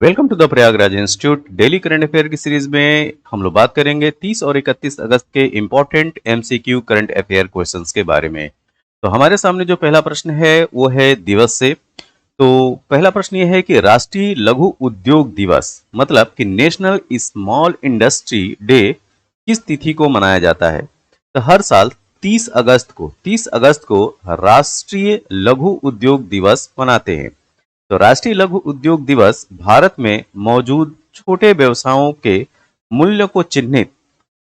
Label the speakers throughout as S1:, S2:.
S1: Welcome to the Prayagraj institute. Daily current affair की series में हम लोग बात करेंगे 30 और 31 अगस्त के important MCQ current affair questions के बारे में। तो हमारे सामने जो पहला प्रश्न है वो है दिवस से। तो पहला प्रश्न ये है कि राष्ट्रीय लघु उद्योग दिवस मतलब कि नेशनल स्मॉल इंडस्ट्री डे किस तिथि को मनाया जाता है। तो हर साल 30 अगस्त को राष्ट्रीय लघु उद्योग दिवस मनाते हैं। तो राष्ट्रीय लघु उद्योग दिवस भारत में मौजूद छोटे व्यवसायों के मूल्य को चिन्हित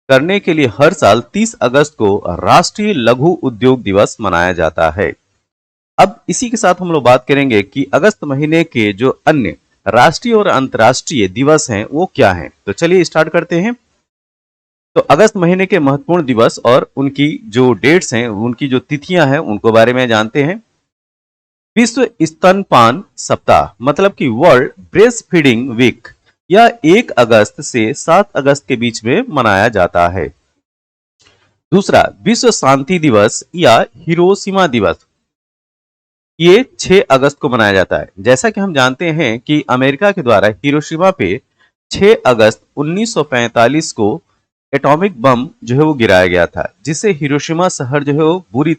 S1: करने के लिए हर साल 30 अगस्त को राष्ट्रीय लघु उद्योग दिवस मनाया जाता है। अब इसी के साथ हम लोग बात करेंगे कि अगस्त महीने के जो अन्य राष्ट्रीय और अंतर्राष्ट्रीय दिवस हैं वो क्या हैं। तो चलिए स्टार्ट करते हैं। तो अगस्त महीने के महत्वपूर्ण दिवस और उनकी जो डेट्स हैं, उनकी जो तिथियां हैं, उनको बारे में जानते हैं। विश्व स्तनपान सप्ताह मतलब कि वर्ल्ड ब्रेस्ट फीडिंग वीक, यह 1 अगस्त से 7 अगस्त के बीच में मनाया जाता है। दूसरा, विश्व शांति दिवस या हिरोशिमा दिवस, ये 6 अगस्त को मनाया जाता है। जैसा कि हम जानते हैं कि अमेरिका के द्वारा हिरोशिमा पे 6 अगस्त 1945 को एटॉमिक बम जो है वो गिराया गया था, जिससे हिरोशिमा शहर जो है वो पूरी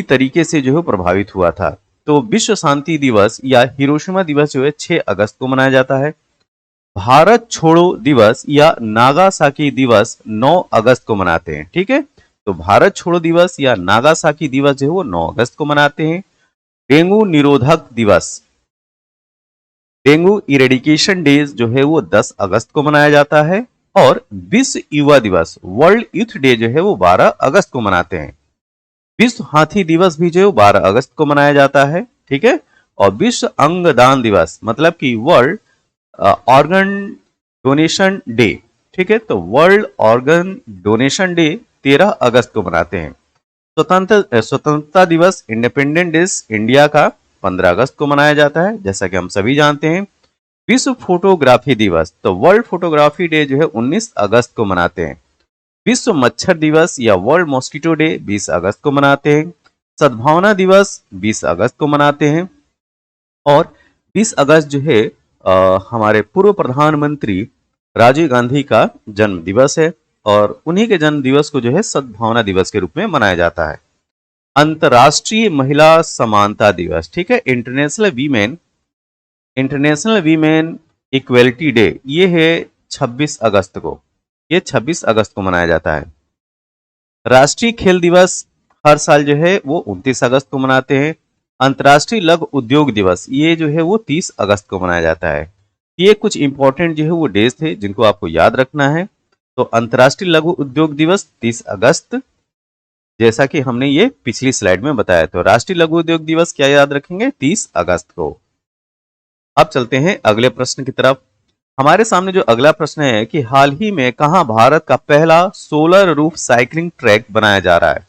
S1: तरीके से जो है प्रभावित हुआ था। तो विश्व शांति दिवस या हिरोशिमा दिवस जो है 6 अगस्त को मनाया जाता है। भारत छोड़ो दिवस या नागासाकी दिवस 9 अगस्त को मनाते हैं। ठीक है, तो भारत छोड़ो दिवस या नागासाकी दिवस जो है वो 9 अगस्त को मनाते हैं। डेंगू निरोधक दिवस, डेंगू इरेडिकेशन डेज जो है वो 10 अगस्त को मनाया जाता है। और विश्व युवा दिवस, वर्ल्ड यूथ डे जो है वो 12 अगस्त को मनाते हैं। विश्व हाथी दिवस भी जो है 12 अगस्त को मनाया जाता है। ठीक है, और विश्व अंगदान दिवस मतलब कि वर्ल्ड ऑर्गन डोनेशन डे, ठीक है, तो वर्ल्ड ऑर्गन डोनेशन डे 13 अगस्त को मनाते हैं। स्वतंत्रता दिवस, इंडिपेंडेंट डेज इंडिया का 15 अगस्त को मनाया जाता है, जैसा कि हम सभी जानते हैं। विश्व फोटोग्राफी दिवस, तो वर्ल्ड फोटोग्राफी डे जो है 19 अगस्त को मनाते हैं। विश्व मच्छर दिवस या वर्ल्ड मॉस्किटो डे 20 अगस्त को मनाते हैं। सद्भावना दिवस 20 अगस्त को मनाते हैं। और 20 अगस्त जो है हमारे पूर्व प्रधानमंत्री राजीव गांधी का जन्म दिवस है, और उन्हीं के जन्म दिवस को जो है सद्भावना दिवस के रूप में मनाया जाता है। अंतर्राष्ट्रीय महिला समानता दिवस, ठीक है, इंटरनेशनल वीमेन इक्वलिटी डे, ये है 26 अगस्त को, ये 26 अगस्त को मनाया जाता है। राष्ट्रीय खेल दिवस हर साल जो है वो 29 अगस्त को मनाते हैं। अंतर्राष्ट्रीय लघु उद्योग दिवस ये जो है वो 30 अगस्त को मनाया जाता है। ये कुछ इंपॉर्टेंट जो है वो डेज थे जिनको आपको याद रखना है। तो अंतर्राष्ट्रीय लघु उद्योग दिवस 30 अगस्त, जैसा कि हमने ये पिछली स्लाइड में बताया। तो राष्ट्रीय लघु उद्योग दिवस क्या याद रखेंगे, 30 अगस्त को। अब चलते हैं अगले प्रश्न की तरफ। हमारे सामने जो अगला प्रश्न है कि हाल ही में कहां भारत का पहला सोलर रूफ साइकिलिंग ट्रैक बनाया जा रहा है।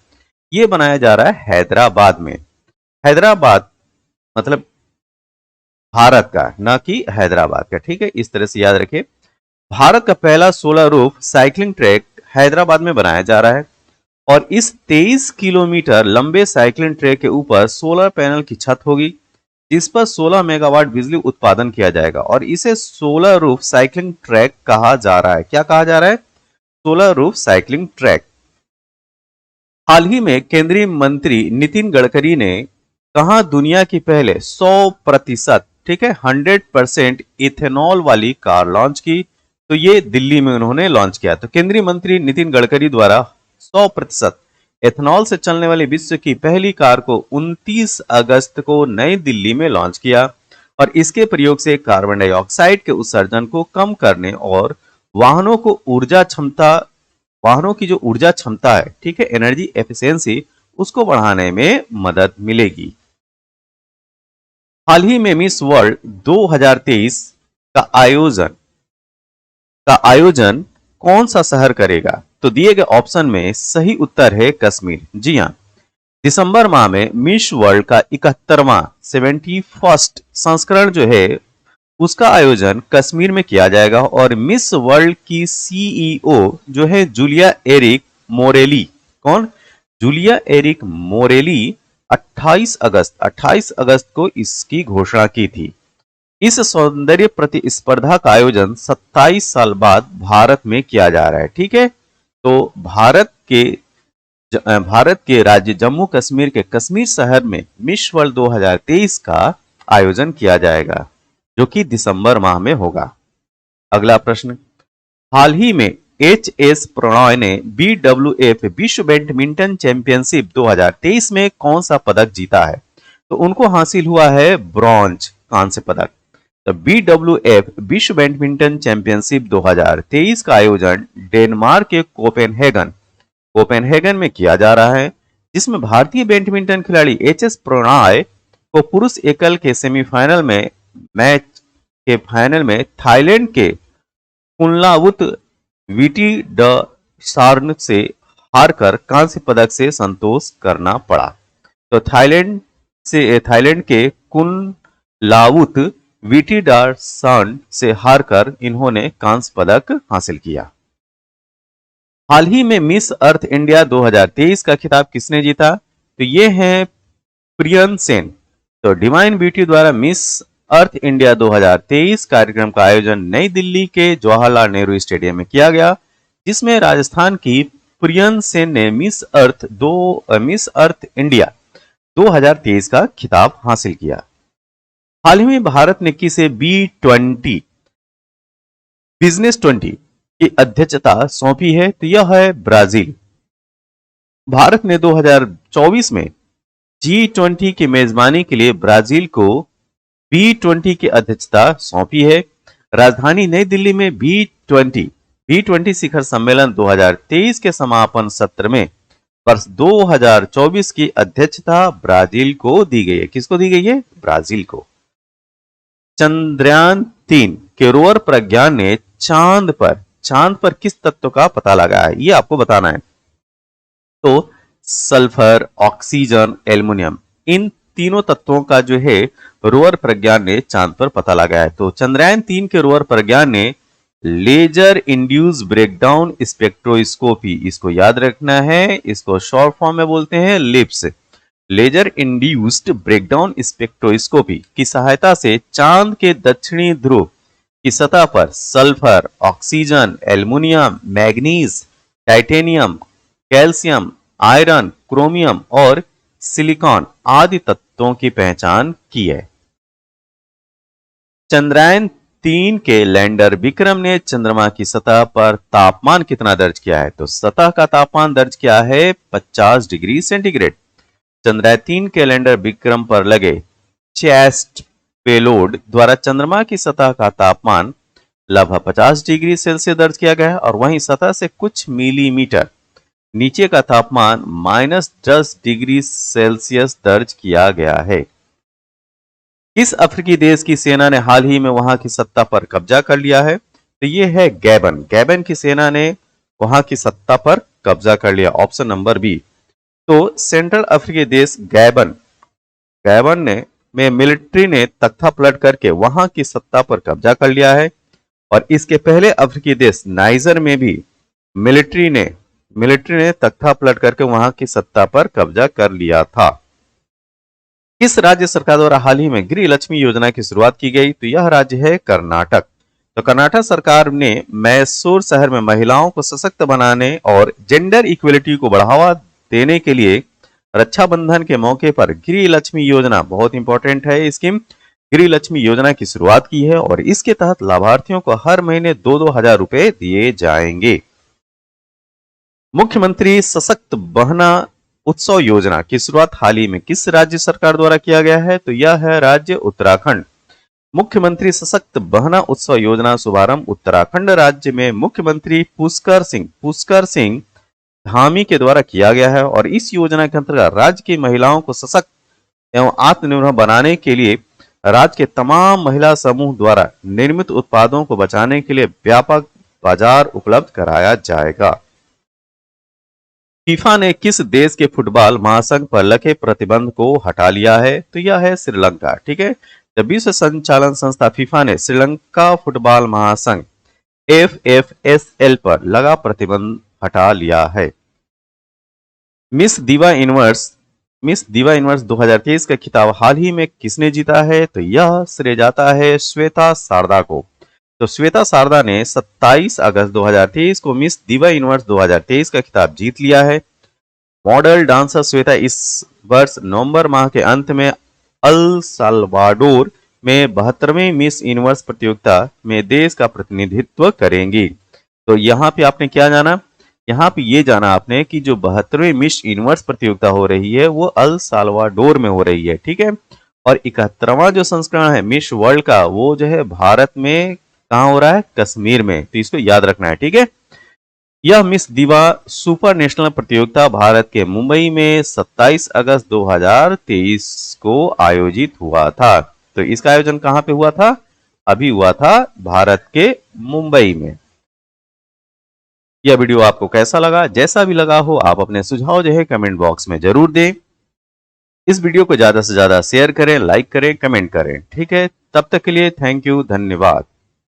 S1: ये बनाया जा रहा है हैदराबाद में। हैदराबाद मतलब भारत का, ना कि हैदराबाद का, ठीक है, इस तरह से याद रखें। भारत का पहला solar roof cycling track Hyderabad में बनाया जा रहा है, और इस 23 किलोमीटर लंबे साइकिलिंग ट्रैक के ऊपर सोलर पैनल की छत होगी, जिस पर 16 मेगावाट बिजली उत्पादन किया जाएगा, और इसे सोलर रूफ साइकिलिंग ट्रैक कहा जा रहा है। क्या कहा जा रहा है, सोलर रूफ साइकिलिंग ट्रैक। हाल ही में केंद्रीय मंत्री नितिन गडकरी ने कहा दुनिया की पहले 100%, ठीक है, 100% इथेनॉल वाली कार लॉन्च की। तो ये दिल्ली में उन्होंने लॉन्च किया। तो केंद्रीय मंत्री नितिन गडकरी द्वारा 100% एथेनॉल से चलने वाली विश्व की पहली कार को 29 अगस्त को नई दिल्ली में लॉन्च किया, और इसके प्रयोग से कार्बन डाइऑक्साइड के उत्सर्जन को कम करने और वाहनों की जो ऊर्जा क्षमता है, ठीक है, एनर्जी एफिशिएंसी, उसको बढ़ाने में मदद मिलेगी। हाल ही में मिस वर्ल्ड 2023 का आयोजन कौन सा शहर करेगा। तो दिए गए ऑप्शन में सही उत्तर है कश्मीर। जी हां, दिसंबर माह में मिस वर्ल्ड का 71वां संस्करण जो है उसका आयोजन कश्मीर में किया जाएगा, और मिस वर्ल्ड की सीईओ जो है जूलिया एरिक मोरेली, कौन, जूलिया एरिक मोरेली 28 अगस्त को इसकी घोषणा की थी। इस सौंदर्य प्रतिस्पर्धा का आयोजन 27 साल बाद भारत में किया जा रहा है। ठीक है, तो भारत के राज्य जम्मू कश्मीर के कश्मीर शहर में मिस वर्ल्ड 2023 का आयोजन किया जाएगा, जो कि दिसंबर माह में होगा। अगला प्रश्न, हाल ही में एच.एस. प्रणॉय ने BWF विश्व बैडमिंटन चैंपियनशिप 2023 में कौन सा पदक जीता है? तो उनको हासिल हुआ है ब्रॉन्ज, कांस्य पदक। तो BWF विश्व बैडमिंटन चैंपियनशिप 2023 का आयोजन डेनमार्क के कोपेनहेगन में किया जा रहा है, जिसमें भारतीय बैडमिंटन खिलाड़ी एच.एस. प्रणॉय को पुरुष एकल के सेमीफाइनल में मैच के फाइनल में थाईलैंड के कुनलावुत विटिडासार्न से हारकर कांस्य पदक से संतोष करना पड़ा। तो थाईलैंड के कुनलावुत विटिडासार्न से हारकर इन्होंने कांस्य पदक हासिल किया। हाल ही में मिस अर्थ इंडिया 2023 का खिताब किसने जीता? तो ये है प्रियन सेन। तो डिवाइन ब्यूटी द्वारा मिस अर्थ इंडिया 2023 कार्यक्रम का आयोजन नई दिल्ली के जवाहरलाल नेहरू स्टेडियम में किया गया, जिसमें राजस्थान की प्रियन सेन ने मिस अर्थ इंडिया 2023 का खिताब हासिल किया। हाल ही में भारत ने किसे B20 बिजनेस 20 की अध्यक्षता सौंपी है? तो यह है ब्राजील। भारत ने 2024 में G20 की मेजबानी के लिए ब्राजील को B20 की अध्यक्षता सौंपी है। राजधानी नई दिल्ली में B20 शिखर सम्मेलन 2023 के समापन सत्र में वर्ष 2024 की अध्यक्षता ब्राजील को दी गई है। किसको दी गई है? ब्राजील को। चंद्रयान 3 के रोवर प्रज्ञान ने चांद पर किस तत्व का पता लगाया है? ये आपको बताना है। तो सल्फर, ऑक्सीजन, एल्युमिनियम, इन तीनों तत्वों का जो है रोवर प्रज्ञान ने चांद पर पता लगाया है। तो चंद्रयान 3 के रोवर प्रज्ञान ने लेजर इंड्यूस ब्रेकडाउन स्पेक्ट्रोस्कोपी, इसको याद रखना है, इसको शॉर्ट फॉर्म में बोलते हैं LIPS, laser induced breakdown spectroscopy की सहायता से चांद के दक्षिणी ध्रुव की सतह पर sulphur, oxygen, aluminium, manganese, titanium, calcium, iron, chromium और सिलिकॉन आदि तत्वों की पहचान की है। चंद्रयान 3 के लैंडर विक्रम ने चंद्रमा की सतह पर तापमान कितना दर्ज किया है? तो सतह का तापमान दर्ज किया है 50 डिग्री सेंटीग्रेड। चंद्रयान 3 के लैंडर विक्रम पर लगे चेस्ट पेलोड द्वारा चंद्रमा की सतह का तापमान लगभग 50 डिग्री सेल्सियस दर्ज किया गया है, और वहीं सतह से कुछ मिलीमीटर नीचे का तापमान -10 डिग्री सेल्सियस दर्ज किया गया है। किस अफ्रीकी देश की सेना ने हाल ही में वहां की सत्ता पर कब्जा कर लिया है? तो यह है गैबन की सेना ने वहां की सत्ता पर कब्जा कर लिया, ऑप्शन नंबर बी। तो सेंट्रल अफ्रीकी देश गैबन में मिलिट्री ने तख्ता पलट करके वहां की सत्ता पर कब्जा कर लिया है, और इसके पहले अफ्रीकी देश नाइजर में भी मिलिट्री ने तख्ता पलट करके वहां की सत्ता पर कब्जा कर लिया था। किस राज्य सरकार द्वारा हाल ही में गृह लक्ष्मी योजना की शुरुआत की गई? तो यह राज्य है कर्नाटक। तो कर्नाटक सरकार ने मैसूर शहर में महिलाओं को सशक्त बनाने और जेंडर इक्वलिटी को बढ़ावा देने के लिए रक्षाबंधन के मौके पर गृह लक्ष्मी योजना, बहुत इंपॉर्टेंट है स्कीम, गृह लक्ष्मी योजना की शुरुआत की है, और इसके तहत लाभार्थियों को हर महीने 2-2 हजार रुपए दिए जाएंगे। मुख्यमंत्री सशक्त बहना उत्सव योजना की शुरुआत हाल ही में किस राज्य सरकार द्वारा किया गया है? तो यह है राज्य उत्तराखंड। मुख्यमंत्री सशक्त बहना उत्सव योजना शुभारंभ उत्तराखंड राज्य में मुख्यमंत्री पुष्कर सिंह धामी के द्वारा किया गया है, और इस योजना के अंतर्गत राज्य की महिलाओं को सशक्त एवं आत्मनिर्भर बनाने के लिए राज्य के तमाम महिला समूह द्वारा निर्मित उत्पादों को बचाने के लिए व्यापक बाजार उपलब्ध कराया जाएगा। फीफा ने किस देश के फुटबॉल महासंघ पर लगे प्रतिबंध को हटा लिया है? तो यह है श्रीलंका। ठीक है, जब विश्व संचालन संस्था फीफा ने श्रीलंका फुटबॉल महासंघ FFSL पर लगा प्रतिबंध हटा लिया है। मिस मिस दिवा यूनिवर्स 2023 का खिताब हाल ही में किसने जीता है? तो यह श्रेय जाता है श्वेता शारदा को। तो श्वेता शारदा ने 27 अगस्त 2023 को मिस दिवा यूनिवर्स 2023 का खिताब जीत लिया है। मॉडल डांसर श्वेता इस वर्ष नवंबर माह के अंत में अल साल्वाडोर में 72वें मिस यूनिवर्स प्रतियोगिता में देश का प्रतिनिधित्व करेंगी। तो यहाँ पे आपने क्या जाना? यहाँ पे ये जाना आपने कि जो 72वें मिस यूनिवर्स प्रतियोगिता हो रही है वो अल साल्वाडोर में हो रही है, ठीक है। और 71वां जो संस्करण है मिस वर्ल्ड का वो जो है भारत में कहाँ हो रहा है? कश्मीर में। तो इसको याद रखना है, ठीक है। यह मिस दिवा सुपर नेशनल प्रतियोगिता भारत के मुंबई में 27 अगस्त 2023 को आयोजित हुआ था। तो इसका आयोजन कहां पे हुआ था? अभी हुआ था भारत के मुंबई में। यह वीडियो आपको कैसा लगा? जैसा भी लगा हो आप अपने सुझाव जो है कमेंट बॉक्स में जरूर दें। इस वीडियो को ज्यादा से ज्यादा शेयर करें, लाइक करें, कमेंट करें, ठीक है। तब तक के लिए थैंक यू, धन्यवाद।